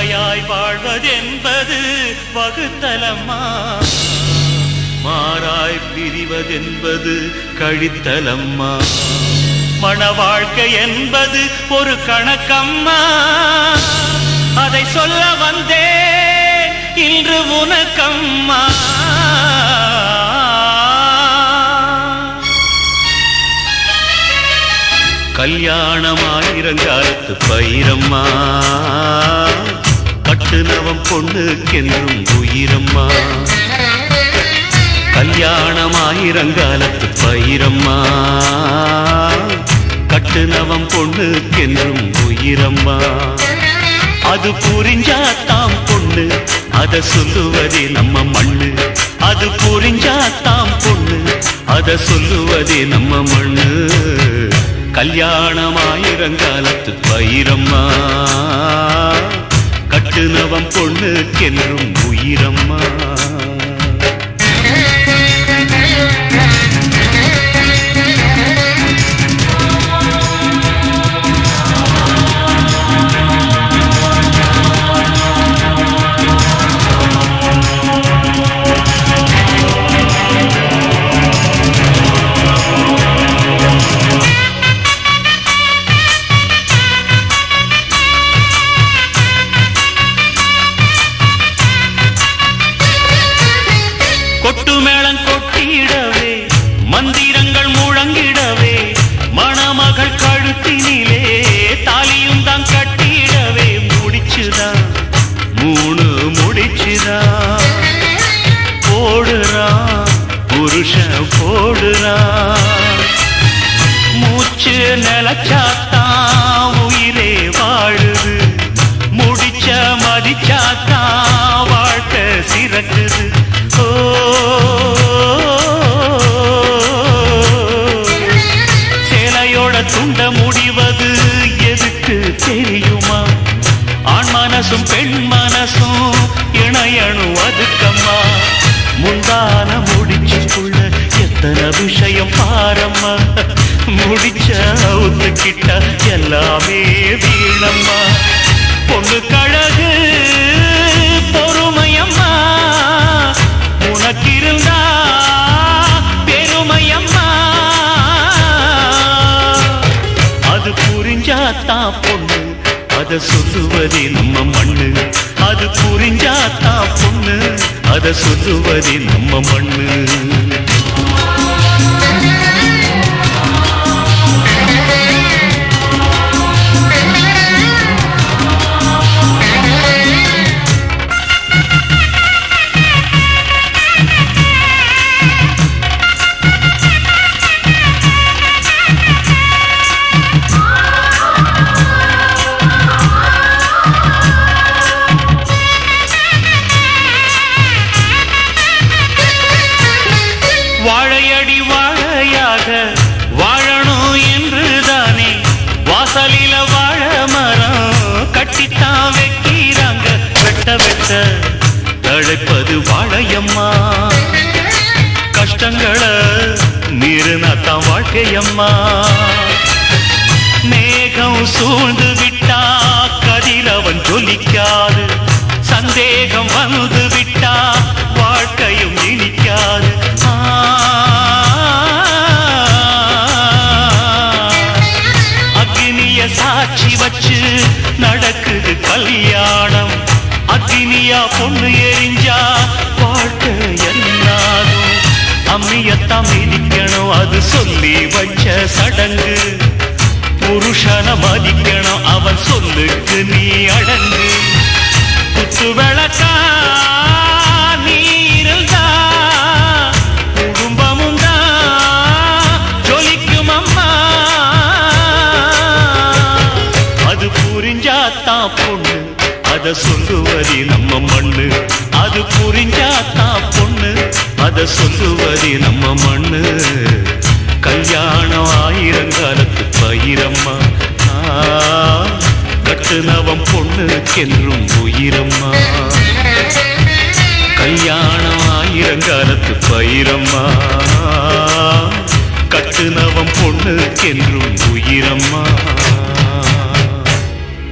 முறையாய் வாழ்வதென்பது வகுத்தலம்மா, மாறாய் பிரிவதென்பது கழித்தலம்மா. மன வாழ்க்கை என்பது ஒரு கணக்கம்மா, அதை சொல்ல வந்தேன் இன்று உனக்கம்மா. கல்யாணமாயிரங்காலத்து பயிரம்மா, கட்டுனவம் பொண்ணுக்கென்றும் உயிரம்மா. கல்யாணமாயிரங்காலத்து பயிரம்மா, கட்டுனவம் பொண்ணுக்கென்றும் உயிரம்மா. அது புரிஞ்சாத்தாம் பொண்ணு, அத சொல்லுவதே நம்ம மண்ணு. அது புரிஞ்சாத்தாம் பொண்ணு, அத சொல்லுவதே நம்ம மண்ணு. கல்யாணமாயிரங்காலத்து பயிரம்மா, கட்டுனவம் பொண்ணுக்கென்றும் உயிரம்மா. கொட்டு மேளம் கொட்டிடவே, மந்திரங்கள் முழங்கிடவே, மணமகள் கழுத்தினிலே தாலியும் தான் கட்டிடவே. முடிச்சுதான் மூணு முடிச்சுதான் போடுறான் புருஷன் போடுறான். மூச்சு நிலச்சாத்தான் உயிரே வாழுது, முடிச்ச மதிச்சாத்தான் வாழ்க்கை சிறக்குது. சேலையோட துண்ட முடிவது எதுக்கு தெரியுமா? ஆண் மனசும் பெண் மனசும் இணையணும் அதுக்கம்மா. முந்தான முடிச்சுக்குள்ள எத்தனை விஷயம் பாரம்மா. முடிச்ச அவுத்துக்கிட்ட எல்லாமே வீணம்மா. பொண்ணு கழகு பொறுமையம்மா, உனக்கிருந்தா பெருமையம்மா. அது புரிஞ்சாத்தான் பொண்ணு, அத சொல்லுவதே நம்ம மண்ணு. அது புரிஞ்சாத்தான் பொண்ணு, அத சொல்லுவதே நம்ம மண்ணு. வாழையடி வாழையாக வாழணும் என்றுதானே வாசலில வாழ மரம் கட்டித்தான் வைக்கிறாங்க. வெட்ட வெட்ட தழைப்பது வாழையம்மா, கஷ்டங்களை மீறினாத்தான் வாழ்க்கையம்மா. மேகம் சூழ்ந்து விட்டா கதிரவன் ஜொலிக்காது, சந்தேகம் வந்து விட்டா வாழ்க்கையும் இனிக்காது. அக்னிய சாட்சி வச்சு நடக்குது கல்யாணம். அக்னியா பொண்ணு எரிஞ்சா வாழ்க்கை என்னாகும். அம்மியத்தான் மிதிக்கணும், அது சொல்லி வச்ச சடங்கு. புருஷனை மதிக்கணும், அவன் சொல்லுக்கு நீ அடங்கு. குத்து விளக்கா நீ இருந்தா குடும்பமும் தான் ஜொலிக்கும் அம்மா. அது புரிஞ்சாத்தான் பொண்ணு, அத சொல்லுவதே நம்ம மண்ணு. அது புரிஞ்சாத்தான் பொண்ணு, அத சொல்லுவதே நம்ம மண்ணு. கல்யாணம் ஆயிரங்காலத்து பயிரம்மா, கட்டுனவம் பொண்ணுக்கென்றும் உயிரம்மா. கல்யாணம் ஆயிரங்காலத்து பயிரம்மா, கட்டுனவம் பொண்ணுக்கென்றும் உயிரம்மா.